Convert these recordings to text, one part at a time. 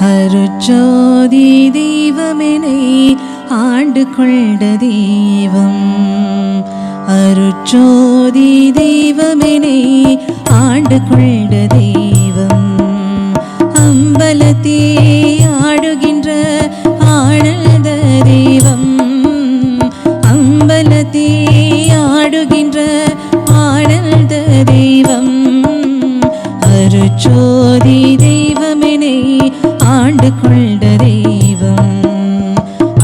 அருட்சோதி தெய்வமெனை ஆண்டு கொண்ட தெய்வம். அருட்சோதி தெய்வமெனை ஆண்டு கொண்ட தெய்வம். அம்பலத்தே ஆடுகின்ற ஆனந்த தெய்வம். அம்பலத்தே ஆடுகின்ற ஆனந்த தெய்வம். அருட்சோதி தெய்வமெனை ஆண்டு கொண்ட தெய்வம்.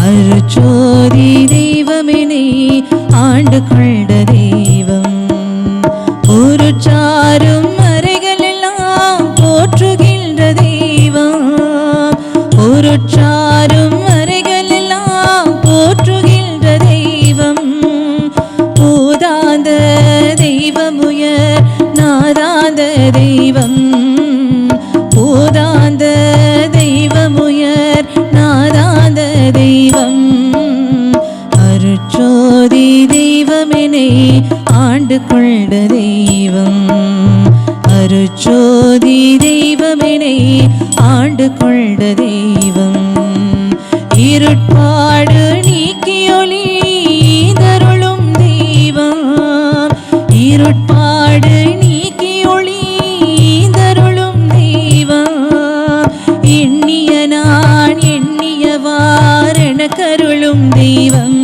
அருட்சோதி தெய்வமெனை ஆண்டு கொண்ட தெய்வம். ஒரு சாரும் அறைகளெல்லாம் போற்றுகின்ற தெய்வம். ஒரு சாரும் அறைகளெல்லாம் போற்றுகின்ற தெய்வம். போதாந்த தெய்வமுயர் நாதாந்த தெய்வம். போதாந்த தெய்வமுயர் நாதாந்த தெய்வம். அருட்சோதி தெய்வமெனை ஆண்டு கொண்ட தெய்வம். அருட்சோதி தெய்வமெனை ஆண்டு கொண்ட தெய்வம். இருட்பாடு நீக்கியொளி தருளும் தெய்வம். இருட்பாடு நீக்கியொளி தருளும் தெய்வம். எண்ணிய நான் எண்ணியவாறென கருளும் தெய்வம்.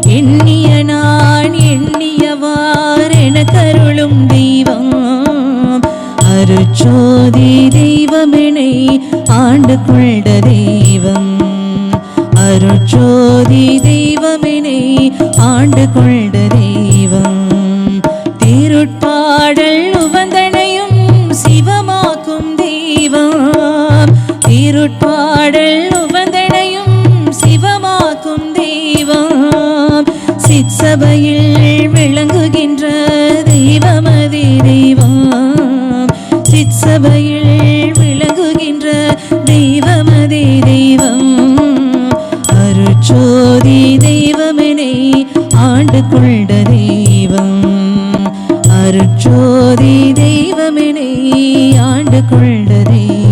எண்ணிய நான் எண்ணியவாறென கருளும் தெய்வம். அருட்சோதி தெய்வமெனை ஆண்டு கொண்ட தெய்வம். அருட்சோதி தெய்வமெனை ஆண்டு கொண்ட தெய்வம். திருட்பாடல் உவந்தனையும் சிவமாக்கும் தெய்வம். திருட்பாடல் உவந்தனையும் சிவமாக்கும் தெய்வம். சிற்சபையில் விளங்குகின்ற தெய்வமதி தெய்வம். சிற்சபையில் விளங்குகின்ற தெய்வமதி தெய்வம். அருட்சோதி தெய்வமெனை ஆண்டு கொண்ட தெய்வம். அருட்சோதி தெய்வமெனை ஆண்டு கொண்ட தெய்வம்.